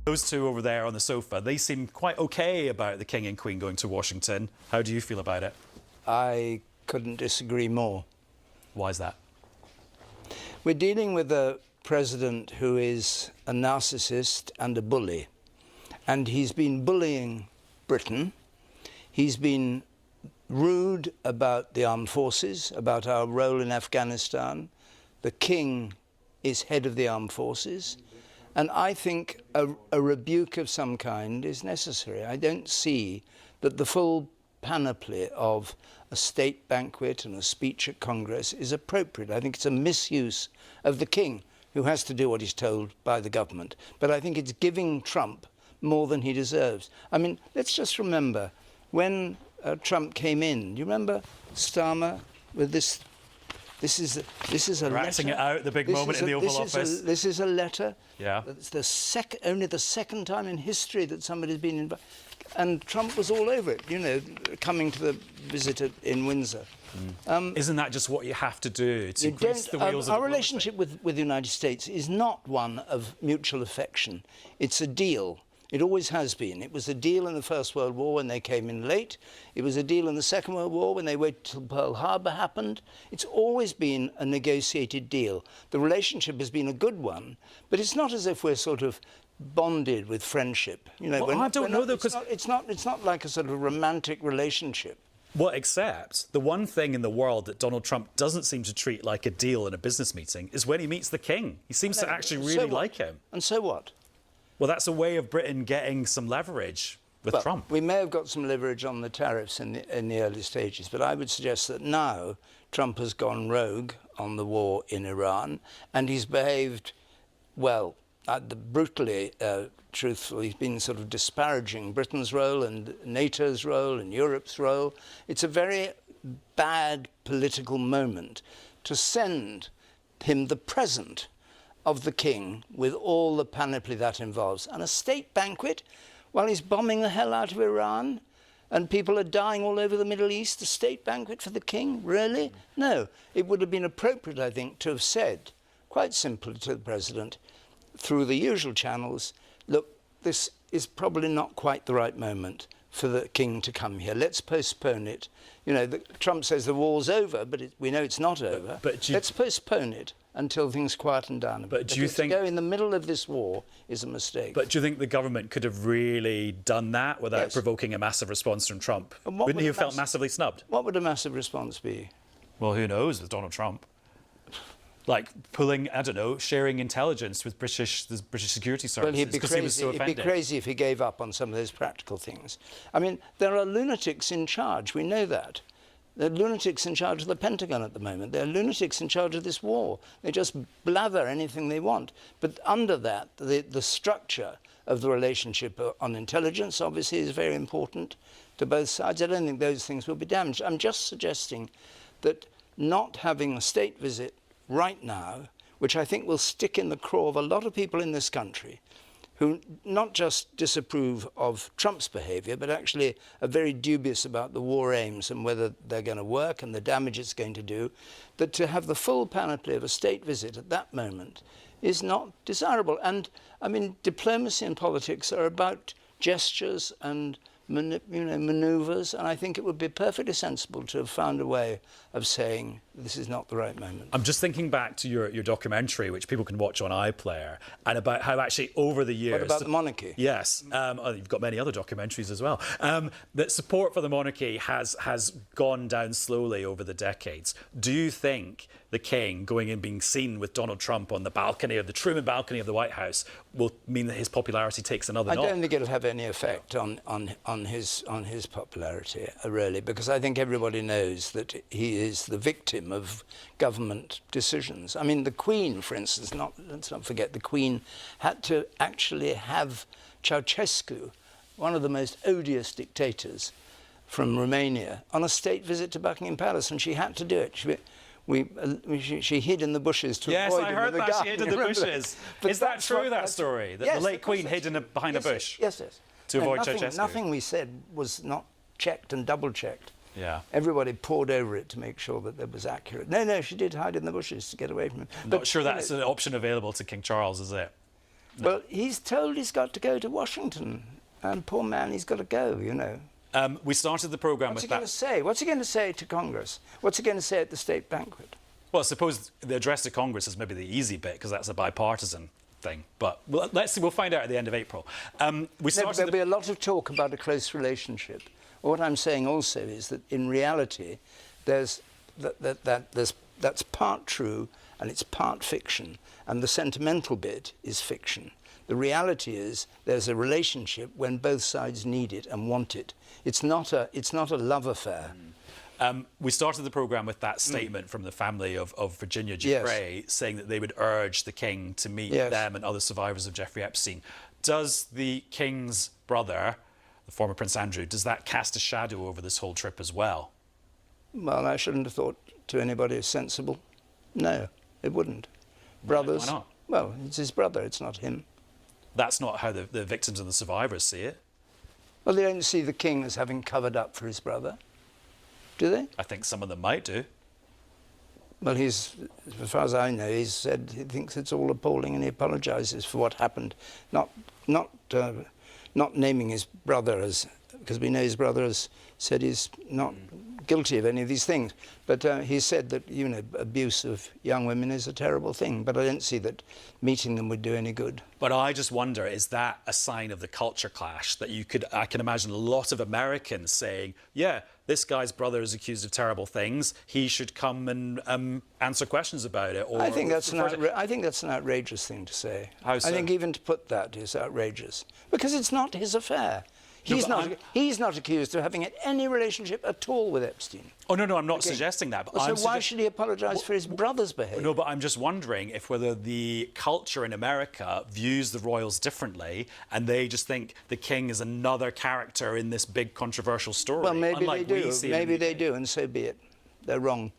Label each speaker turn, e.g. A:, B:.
A: Those two over there on the sofa, they seem quite okay about the King and Queen going to Washington. How do you feel about it?
B: I couldn't disagree more.
A: Why is that?
B: We're dealing with a president who is a narcissist and a bully. And he's been bullying Britain. He's been rude about the armed forces, about our role in Afghanistan. The King is head of the armed forces. And I think a rebuke of some kind is necessary. I don't see that the full panoply of a state banquet and a speech at Congress is appropriate. I think it's a misuse of the King, who has to do what he's told by the government. But I think it's giving Trump more than he deserves. I mean, let's just remember, when Trump came in, do you remember Starmer with this? This is a
A: Ratting
B: letter.
A: it out, the big moment in the Oval Office.
B: This is a letter.
A: Yeah.
B: It's only the second time in history that somebody's been invited. And Trump was all over it, you know, coming to the visit in Windsor.
A: Isn't that just what you have to do to grease the wheels of
B: our relationship with the United States is not one of mutual affection. It's a deal. It always has been. It was a deal in the First World War when they came in late. It was a deal in the Second World War when they waited till Pearl Harbor happened. It's always been a negotiated deal. The relationship has been a good one, but it's not as if we're sort of bonded with friendship. You know,
A: well, I don't know though, because
B: it's not like a sort of romantic relationship.
A: Well, except the one thing in the world that Donald Trump doesn't seem to treat like a deal in a business meeting is when he meets the King. He seems to actually really like him.
B: And so what?
A: Well, that's a way of Britain getting some leverage with Trump.
B: We may have got some leverage on the tariffs in the early stages, but I would suggest that now Trump has gone rogue on the war in Iran, and he's behaved, well, brutally truthful. He's been sort of disparaging Britain's role and NATO's role and Europe's role. It's a very bad political moment to send him the present of the King with all the panoply that involves. And a state banquet while he's bombing the hell out of Iran and people are dying all over the Middle East, a state banquet for the King? Really? No. It would have been appropriate, I think, to have said, quite simply to the President, through the usual channels, look, this is probably not quite the right moment for the King to come here. Let's postpone it. You know, Trump says the war's over, but we know it's not over. Let's postpone it until things quieten down a bit.
A: But do you think
B: to go in the middle of this war is a mistake?
A: But do you think the government could have really done that without provoking a massive response from Trump? Wouldn't he have felt massively snubbed?
B: What would a massive response be?
A: Well, who knows with Donald Trump? Like pulling, I don't know, sharing intelligence with the British security services because he was so offended.
B: He'd be crazy if he gave up on some of those practical things. I mean, there are lunatics in charge, we know that. There are lunatics in charge of the Pentagon at the moment. There are lunatics in charge of this war. They just blather anything they want. But under that, the structure of the relationship on intelligence, obviously, is very important to both sides. I don't think those things will be damaged. I'm just suggesting that not having a state visit right now, which I think will stick in the craw of a lot of people in this country who not just disapprove of Trump's behaviour, but actually are very dubious about the war aims and whether they're going to work and the damage it's going to do, that to have the full panoply of a state visit at that moment is not desirable. And, I mean, diplomacy and politics are about gestures and manoeuvres, and I think it would be perfectly sensible to have found a way of saying this is not the right moment.
A: I'm just thinking back to your documentary, which people can watch on iPlayer, and about how actually over the years...
B: What about the monarchy?
A: Yes. You've got many other documentaries as well. That support for the monarchy has gone down slowly over the decades. Do you think the King going in being seen with Donald Trump on the balcony of the Truman balcony of the White House will mean that his popularity takes another notch?
B: I don't think it'll have any effect on his popularity, really, because I think everybody knows that he is the victim of government decisions. I mean, the Queen, for instance, let's not forget, the Queen had to actually have Ceausescu, one of the most odious dictators from Romania, on a state visit to Buckingham Palace, and she had to do it. She hid in the bushes to avoid him.
A: Yes, I heard that. She hid in the bushes. Is that true, that story? That
B: yes,
A: the late Queen hid behind a bush?
B: Yes.
A: To avoid Ceausescu?
B: Nothing we said was not checked and double-checked.
A: Yeah.
B: Everybody pored over it to make sure that it was accurate. No, she did hide in the bushes to get away from him.
A: Not sure that's an option available to King Charles, is it?
B: Well, he's told he's got to go to Washington. And poor man, he's got to go, you know.
A: We started the programme
B: What's
A: with
B: he going to say? What's he going to say to Congress? What's he going to say at the state banquet?
A: Well, I suppose the address to Congress is maybe the easy bit because that's a bipartisan thing. But let's see. We'll find out at the end of April.
B: There'll be a lot of talk about a close relationship. What I'm saying also is that in reality, that's part true and it's part fiction, and the sentimental bit is fiction. The reality is there's a relationship when both sides need it and want it. It's not a love affair.
A: We started the programme with that statement from the family of Virginia Giuffre saying that they would urge the King to meet them and other survivors of Jeffrey Epstein. Does the King's brother, the former Prince Andrew, does that cast a shadow over this whole trip as well?
B: Well, I shouldn't have thought to anybody sensible. No, it wouldn't. Brothers.
A: Why not?
B: Well, it's his brother, it's not him.
A: That's not how the victims and the survivors see it.
B: Well, they don't see the King as having covered up for his brother, do they?
A: I think some of them might do.
B: Well, as far as I know, he's said he thinks it's all appalling and he apologises for what happened. Not naming his brother because we know his brother has said he's not guilty of any of these things. But he said that, you know, abuse of young women is a terrible thing. But I don't see that meeting them would do any good.
A: But I just wonder, is that a sign of the culture clash that I can imagine a lot of Americans saying, yeah, this guy's brother is accused of terrible things. He should come and answer questions about it. Or
B: I think that's an outrageous thing to say.
A: How so?
B: I think even to put that is outrageous because it's not his affair. He's not accused of having any relationship at all with Epstein.
A: Oh, no, I'm not suggesting that. But
B: so why should he apologise for his brother's behaviour?
A: No, but I'm just wondering if whether the culture in America views the royals differently and they just think the King is another character in this big controversial story.
B: Well, maybe they do. Maybe they do, and so be it. They're wrong.